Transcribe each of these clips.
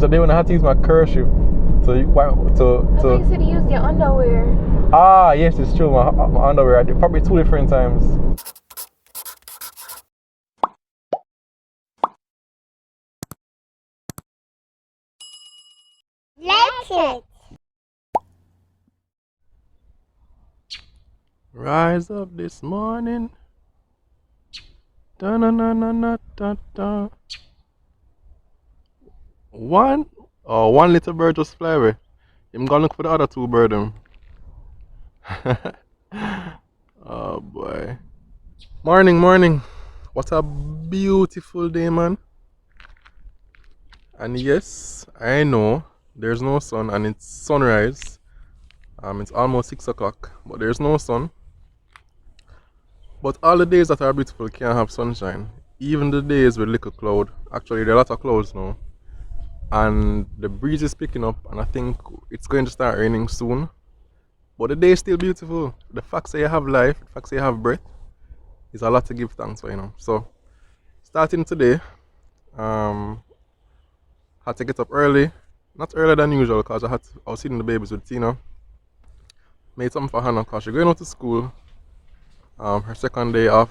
a day when I had to use my kerchief to. I thought you said you used your underwear. Ah, yes, it's true. My underwear. I did probably 2 different times. Let it. Rise up this morning. Da na na na na da da. One little bird just fly away. I'm gonna look for the other 2 bird them. Oh boy. Morning. What a beautiful day, man. And yes, I know there's no sun and it's sunrise. It's almost 6 o'clock, but there's no sun. But all the days that are beautiful can have sunshine. Even the days with little cloud. Actually, there are a lot of clouds now. And the breeze is picking up, and I think it's going to start raining soon. But the day is still beautiful. The fact that you have life, the fact that you have breath, is a lot to give thanks for, So, starting today, had to get up early. Not earlier than usual, because I was seeing the babies with Tina. Made something for Hannah, because she's going out to school. Her second day of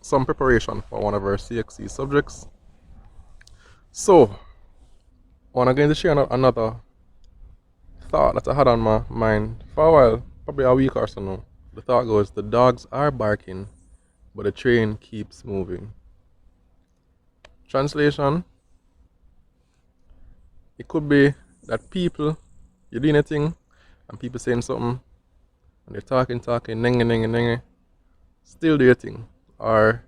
some preparation for one of her CXC subjects. So, I'm going to share another thought that I had on my mind for a while, probably a week or so now. The thought goes, the dogs are barking, but the train keeps moving. Translation, it could be that you're doing a thing, and people saying something, and they're talking, nenge, still do your thing. Or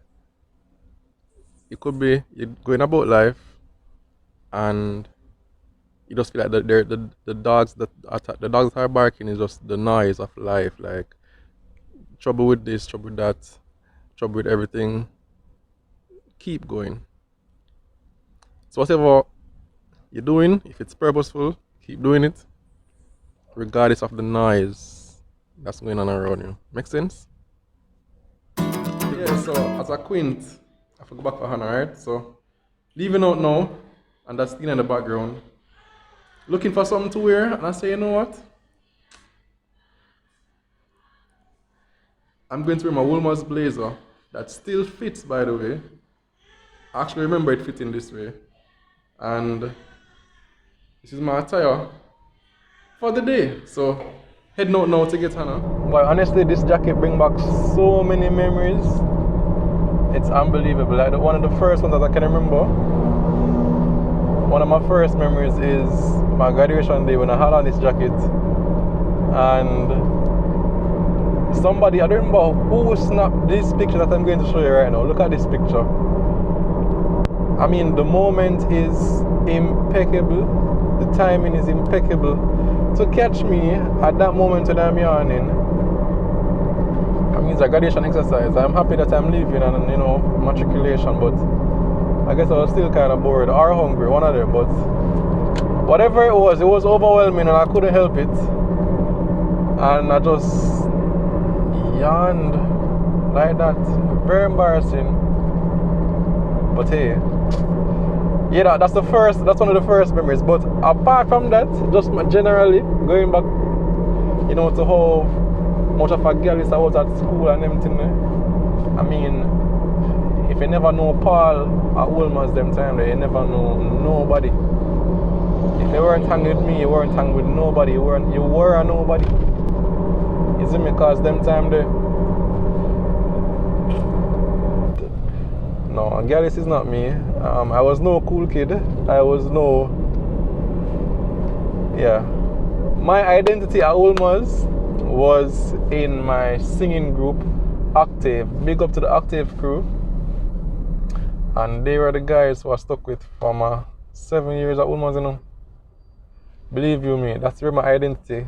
it could be you're going about life, and you just feel like the dogs that are barking is just the noise of life, like trouble with this, trouble with that, trouble with everything. Keep going. So whatever you're doing, if it's purposeful, keep doing it, regardless of the noise that's going on around you. Make sense? Yeah, so as a quint, I have to go back for Hannah, right? So leaving out now, and that's still in the background. Looking for something to wear, and I say, you know what? I'm going to wear my Woolmer's blazer that still fits, by the way. I actually remember it fitting this way. And this is my attire for the day. So heading out now to get Hannah. But honestly, this jacket brings back so many memories. It's unbelievable. Like one of the first ones that I can remember. One of my first memories is my graduation day when I had on this jacket. And somebody, I don't remember who snapped this picture that I'm going to show you right now. Look at this picture. I mean, the moment is impeccable. The timing is impeccable. To catch me at that moment when I'm yawning, I mean, it's a graduation exercise. I'm happy that I'm leaving and, matriculation, but I guess I was still kind of bored or hungry, one of them. But whatever it was overwhelming and I couldn't help it. And I just yawned like that. Very embarrassing. But hey, yeah, that's one of the first memories. But apart from that, just generally going back, to how much of a girl is I was at school and everything. I mean, if you never know Paul at Woolmer's them time, you never know nobody. If you weren't hanging with me, you weren't hanging with nobody. You were a nobody. Is it because them time there? No, girl, this is not me. I was no cool kid. I was no. Yeah. My identity at Woolmer's was in my singing group, Octave. Big up to the Octave crew. And they were the guys who I stuck with for my 7 years at Woolmer's, Believe you me, that's where my identity.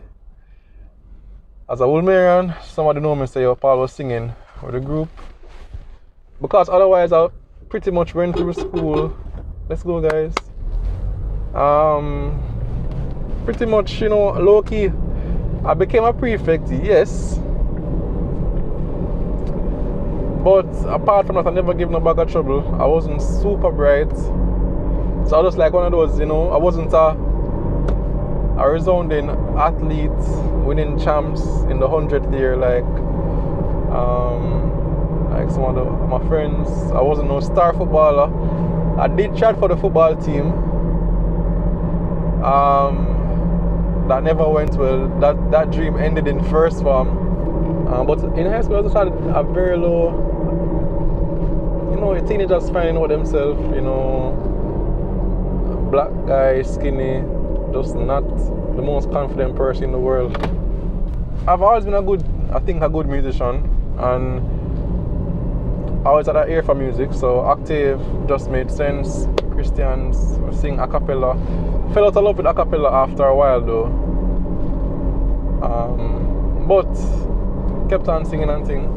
As a Woolmerian, somebody know me say, Paul was singing with the group. Because otherwise I pretty much went through school. Let's go, guys. Pretty much, low-key. I became a prefect, yes. But apart from that, I never gave no bag of trouble. I wasn't super bright. So I was like one of those, I wasn't a resounding athlete, winning champs in the 100th year like some of my friends. I wasn't no star footballer. I did try for the football team. That never went well. That dream ended in first form. But in high school I just had a very low, teenagers finding out themselves, black guy, skinny, just not the most confident person in the world. I've always been a good musician, and I always had an ear for music, so octave just made sense. Christians sing a cappella. Fell out of love with a cappella after a while though. But kept on singing and singing.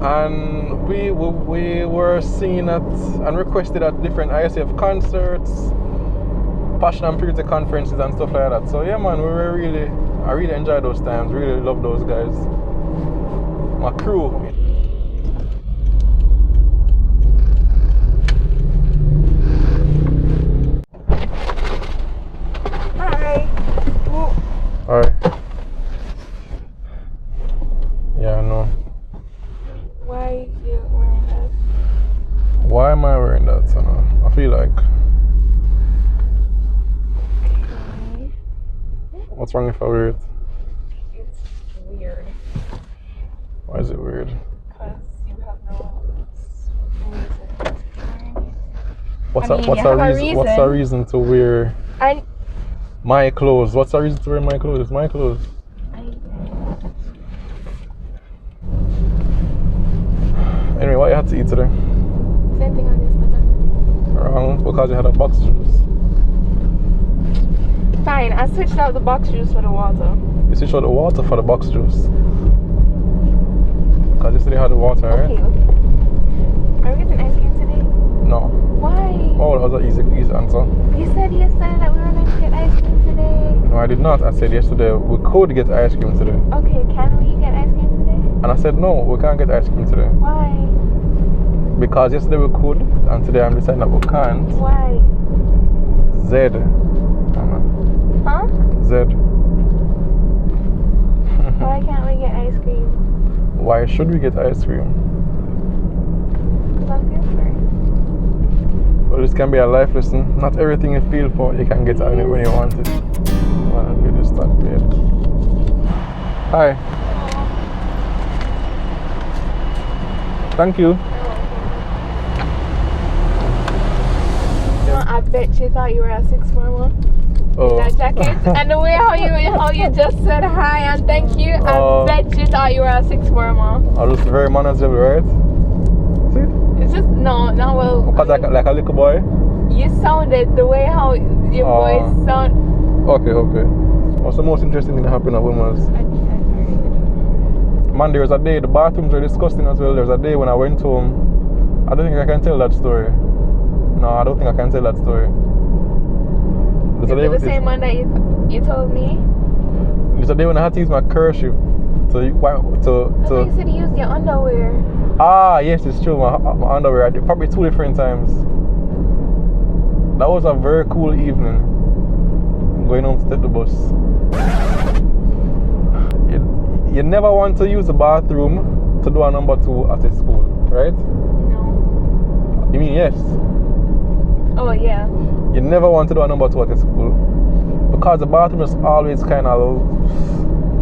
And we were singing at and requested at different ISF concerts, Passion and Purity conferences and stuff like that. So yeah man, I really enjoyed those times, really loved those guys. My crew. Hi. Alright. Yeah, I know. Why are you wearing that? Why am I wearing that? I feel like. Okay. What's wrong if I wear it? It's weird. Why is it weird? Because you have no reason. What's I mean, you have a reason. What's a reason to wear And my clothes? What's the reason to wear my clothes? My clothes. Anyway, what you had to eat today? Same thing on this level. Wrong, because you had a box juice. Fine, I switched out the box juice for the water. You switched out the water for the box juice. Because yesterday you had the water, right? Okay. Are we getting ice cream today? No. Why? Oh, that was an easy answer. You said yesterday that we were going to get ice cream today. No, I did not. I said yesterday we could get ice cream today. Okay, can we get ice cream today? And I said no, we can't get ice cream today. Why? Because yesterday we could, and today I'm deciding that we can't. Why? Z. Huh? Z. Why can't we get ice cream? Why should we get ice cream? Love you first. Well, this can be a life lesson. Not everything you feel for, you can get when you want it. Well, I'm going to start there. Hi. Thank you. I bet you thought you were a sixth former. Oh. That jacket and the way how you just said hi and thank you. I bet you thought you were a sixth former. I was very manageable, right? See? It's just no, well. Because like a little boy. You sounded the way how your voice sound. Okay. What's the most interesting thing that happened at Wilma's? Man, there was a day the bathrooms were disgusting as well. There was a day when I went home. I don't think I can tell that story. No, I don't think I can tell that story. Is it the same one that you told me? There's a day when I had to use my kerchief I thought you said you used your underwear. Ah, yes, it's true. My underwear. I did probably 2 different times. That was a very cool evening. Going home to take the bus. You never want to use the bathroom to do a number 2 at a school, right? No. You mean yes? Oh yeah. You never want to do a number 2 at a school because the bathroom is always kind of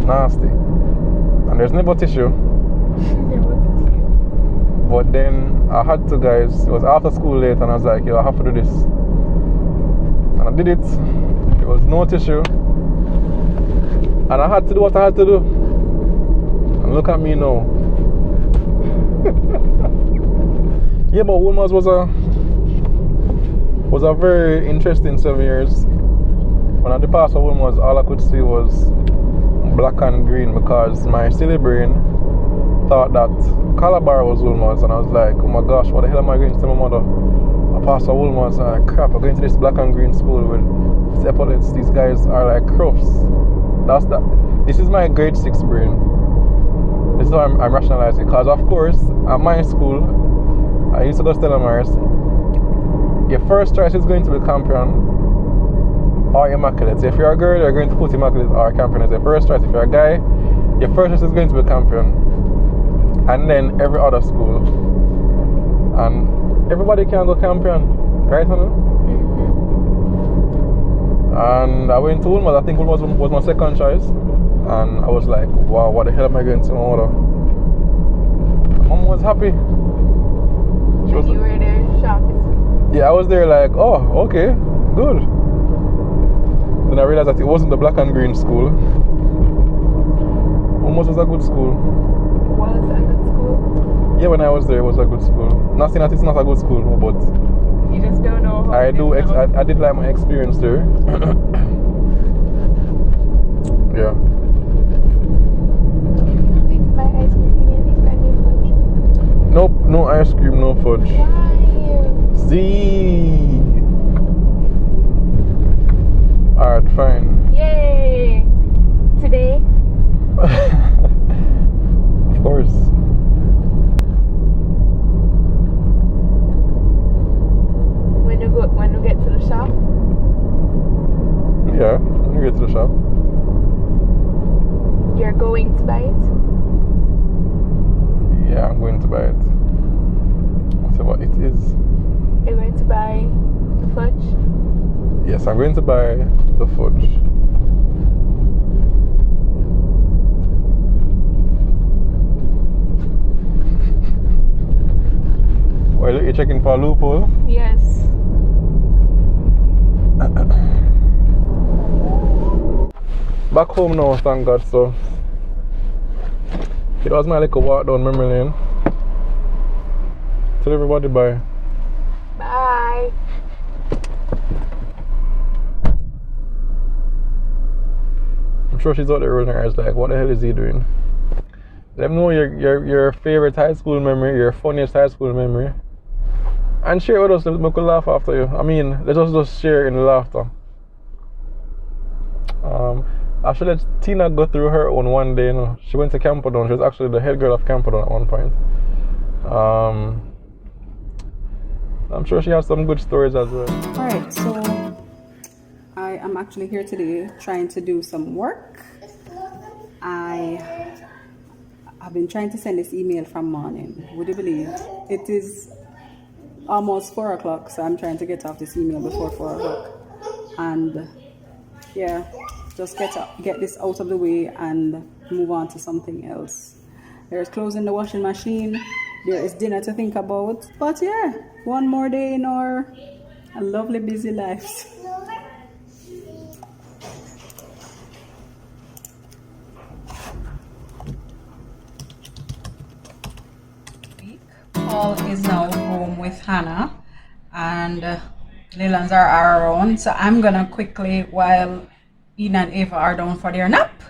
nasty and there's never tissue. But then I had to, guys. It was after school late and I was like, yo, I have to do this. And I did it. There was no tissue. And I had to do what I had to do. And look at me now. Yeah, but Wilma's was a very interesting 7 years. When I departed Wilma's, all I could see was black and green because my silly brain thought that Calabar was Wilma's, and I was like, oh my gosh, what the hell am I going to tell my mother? I passed Wilma's, and crap, I'm going to this black and green school with these epaulets. These guys are like crufts. This is my grade 6 brain. This is how I'm rationalizing, because of course at my school I used to go to Stellar Mars, your first choice is going to be Campion or Immaculate. So if you're a girl, you're going to put Immaculate or Campion as your first choice. If you're a guy, your first choice is going to be Campion, and then every other school, and everybody can go Campion, right, honey? And I went to Woolworth. I think Woolworth was my second choice, and I was like, wow, what the hell am I going to order? Mom was happy. You were there shocked. Yeah, I was there like, oh, okay, good. Then I realized that it wasn't the black and green school. Almost was a good school. Was a good school? Yeah, when I was there, it was a good school. Not saying that it's not a good school, no, but you just don't know how I did like my experience there. Yeah. Nope, no ice cream, no fudge. Why? See. Alright, fine. Yay! Today? Of course. When you get to the shop? Yeah, when you get to the shop. You're going to buy it? Yeah, I'm going to buy it. Whatever it is. You're going to buy the fudge? Yes, I'm going to buy the fudge. Well, you're checking for a loophole? Yes. Back home now, thank God, so it was my little walk down memory lane. Tell everybody bye. Bye. I'm sure she's out there rolling her eyes like, what the hell is he doing? Let them know your favorite high school memory, your funniest high school memory. And share with us, let me laugh after you. I mean, let us just share in the laughter. I should let Tina go through her own one day, you know. She went to Camperdown. She was actually the head girl of Camperdown at one point. I'm sure she has some good stories as well. Alright, so I am actually here today trying to do some work. I've been trying to send this email from morning. Would you believe? It is almost 4 o'clock, so I'm trying to get off this email before 4 o'clock. And yeah, just get this out of the way and move on to something else. There's clothes in the washing machine. There is dinner to think about. But yeah, one more day in our lovely busy lives. Paul is now home with Hannah, and Lelands are around. So I'm gonna quickly, while Eden and Ava are down for their nap,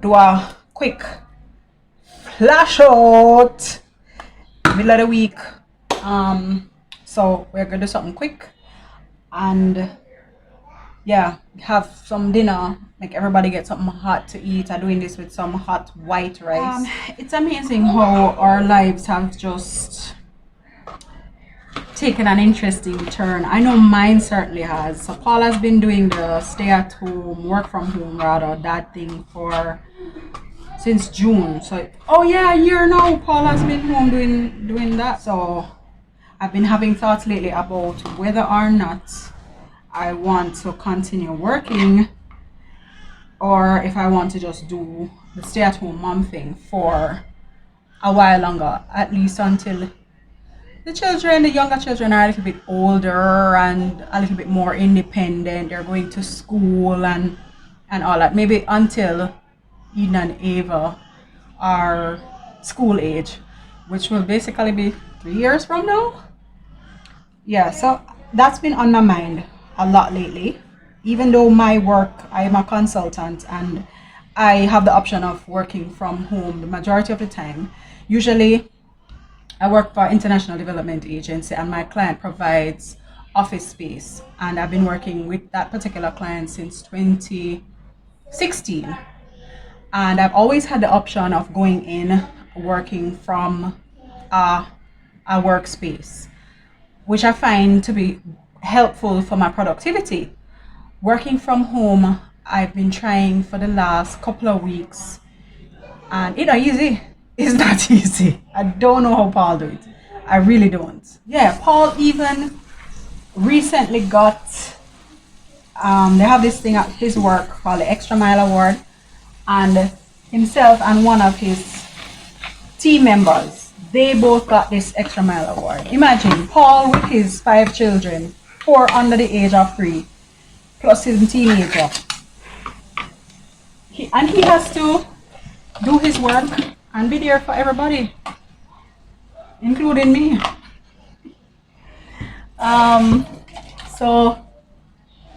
do a quick flash out. Middle of the week. So we're gonna do something quick and yeah, have some dinner, like everybody get something hot to eat. I'm doing this with some hot white rice. It's amazing how our lives have just taken an interesting turn. I know mine certainly has. So Paul has been doing the stay at home, work from home rather, that thing since June. So oh yeah, a year now Paul has been home doing that. So I've been having thoughts lately about whether or not I want to continue working or if I want to just do the stay-at-home mom thing for a while longer, at least until the younger children are a little bit older and a little bit more independent. They're going to school and all that. Maybe until Eden and Ava are school age, which will basically be 3 years from now. Yeah, so that's been on my mind a lot lately. Even though my work, I'm a consultant and I have the option of working from home the majority of the time. Usually I work for International Development Agency and my client provides office space, and I've been working with that particular client since 2016, and I've always had the option of going in working from a workspace. which I find to be helpful for my productivity. Working from home, I've been trying for the last couple of weeks, and it's not easy. It's not easy. I don't know how Paul do it. I really don't. Yeah, Paul even recently got, they have this thing at his work called the Extra Mile Award, and himself and one of his team members, they both got this Extra Mile Award. Imagine Paul with his 5 children, 4 under the age of 3, plus his teenager. He has to do his work and be there for everybody, including me. So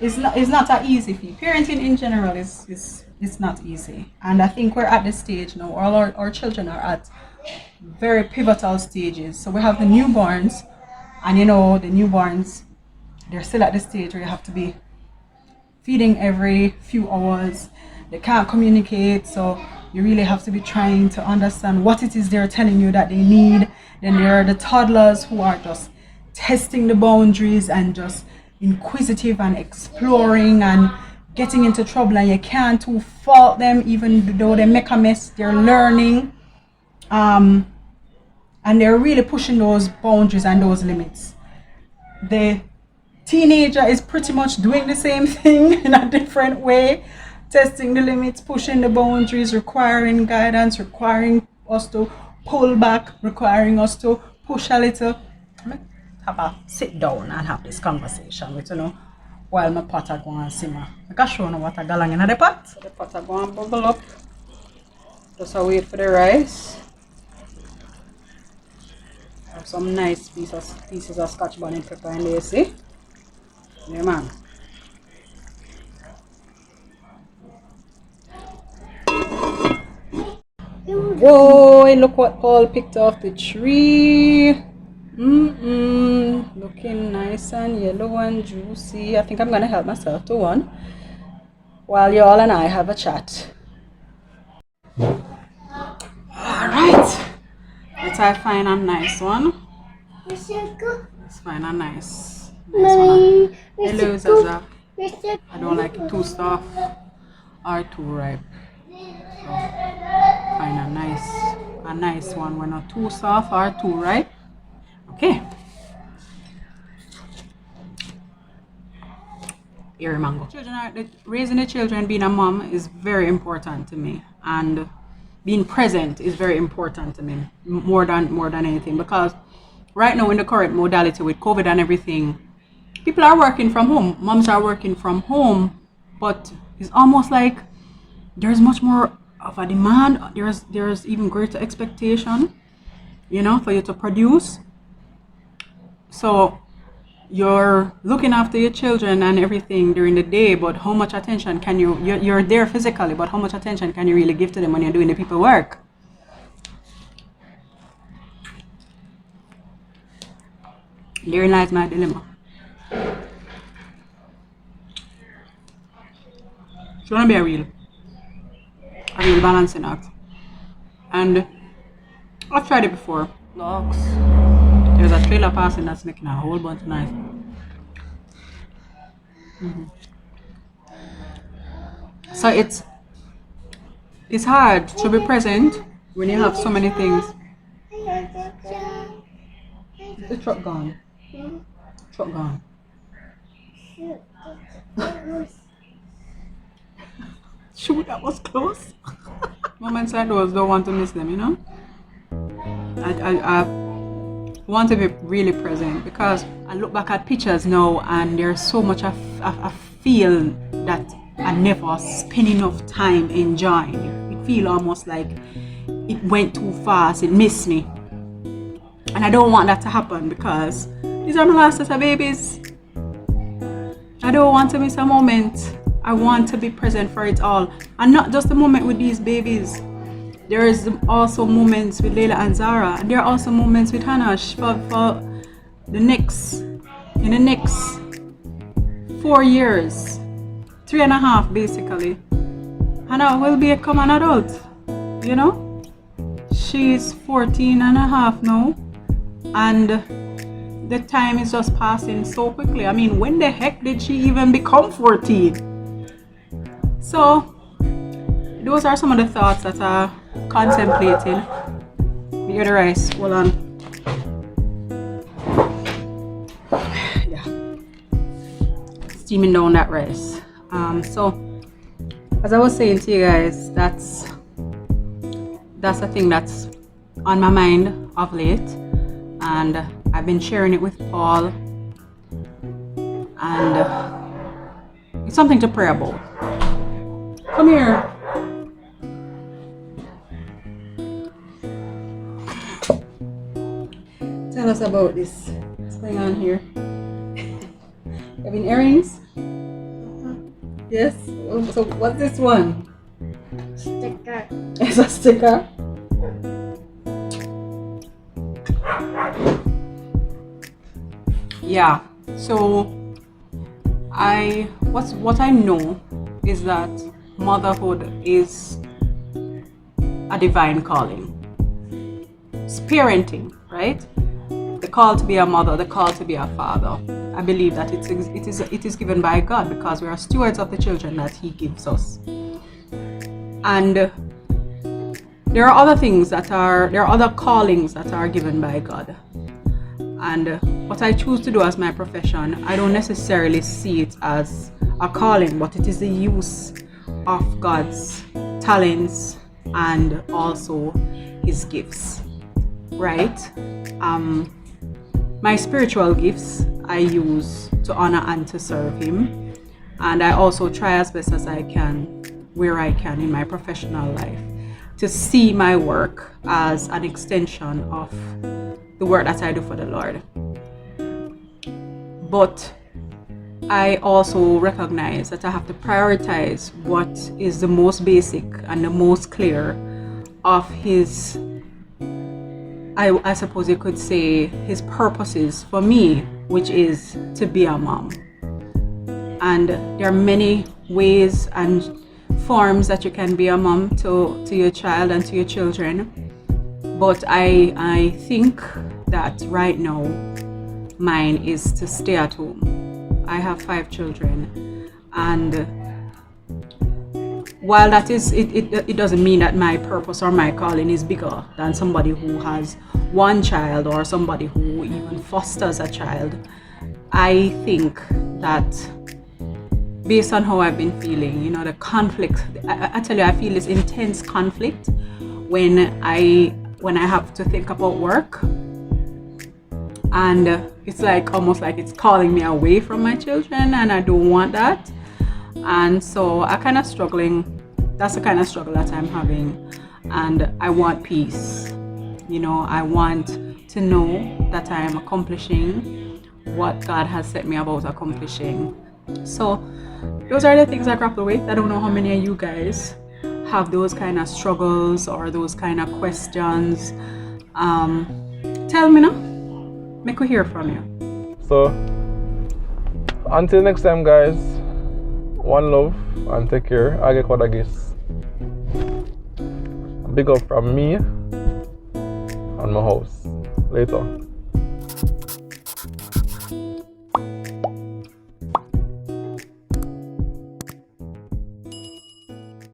it's not that easy for you. Parenting in general is not easy, and I think we're at the stage now. All our children are at very pivotal stages. So we have the newborns, and the newborns, they're still at the stage where you have to be feeding every few hours. They can't communicate, so you really have to be trying to understand what it is they're telling you that they need. Then there are the toddlers who are just testing the boundaries and just inquisitive and exploring and getting into trouble, and you can't too fault them even though they make a mess. They're learning, and they're really pushing those boundaries and those limits. The teenager is pretty much doing the same thing in a different way, testing the limits, pushing the boundaries, requiring guidance, requiring us to pull back, requiring us to push a little. Have a sit down and have this conversation with while my pot are going to simmer. I can show you what I got in the pot. So the pot are going to bubble up. Just wait for the rice. Have some nice pieces of scotch bonnet pepper in there, see? Yeah, man. Whoa, look what Paul picked off the tree. Looking nice and yellow and juicy. I think I'm gonna help myself to one while y'all and I have a chat. Alright, let's find a nice one. Let's find a nice one. Hello, Zaza. I don't like it too soft or too ripe. So find a nice one. We're not too soft or too ripe. Okay. Here, mango. Raising the children, being a mom is very important to me, and being present is very important to me, more than anything, because right now in the current modality with COVID and everything, people are working from home. Moms are working from home, but it's almost like there's much more of a demand. There's even greater expectation, for you to produce. So you're looking after your children and everything during the day, but how much attention can you're there physically, but how much attention can you really give to them when you're doing the people work? Therein lies my dilemma. It's gonna be a real balancing act. And I've tried it before. Logs. There's a trailer passing that's making a whole bunch of noise. So it's hard to be present when you have so many things. The truck gone. Truck gone. Shoot, that was close. Moments like those, don't want to miss them, I want to be really present, because I look back at pictures now and there's so much I feel that I never spend enough time enjoying. It feels almost like it went too fast, it missed me. And I don't want that to happen, because these are my last set of babies. I don't want to miss a moment. I want to be present for it all. And not just the moment with these babies. There is also moments with Layla and Zara, and there are also moments with Hanash for the next 4 years, 3.5 basically. Hannah will become an adult, She's 14.5 now, and the time is just passing so quickly. I mean, when the heck did she even become 14? So, those are some of the thoughts that are contemplating. Hear the rice. Hold on. Yeah. Steaming down that rice. So, as I was saying to you guys, that's a thing that's on my mind of late, and I've been sharing it with Paul, and it's something to pray about. Come here. Tell us about this. What's going on here? Having earrings? Yes. So what's this one? Sticker. It's a sticker. Yeah. So what I know is that motherhood is a divine calling. It's parenting, right? The call to be a mother, the call to be a father. I believe that it is given by God because we are stewards of the children that He gives us. And there are other callings that are given by God. And what I choose to do as my profession, I don't necessarily see it as a calling, but it is the use of God's talents and also His gifts, right? My spiritual gifts I use to honor and to serve Him, and I also try as best as I can, where I can in my professional life, to see my work as an extension of the work that I do for the Lord. But I also recognize that I have to prioritize what is the most basic and the most clear of His, I suppose you could say, His purposes for me, which is to be a mom. And there are many ways and forms that you can be a mom to your child and to your children. But I think that right now mine is to stay at home. I have 5 children, and while that is, it doesn't mean that my purpose or my calling is bigger than somebody who has 1 child or somebody who even fosters a child. I think that based on how I've been feeling, the conflict, I tell you, I feel this intense conflict when I have to think about work, and it's like almost like it's calling me away from my children, and I don't want that. And so I kind of struggling. That's the kind of struggle that I'm having, and I want peace. I want to know that I am accomplishing what God has set me about accomplishing. So those are the things I grapple with. I don't know how many of you guys have those kind of struggles or those kind of questions. Tell me now. Make we hear from you. So until next time, guys, one love and take care. I get what I guess. Big up from me and my house. Later.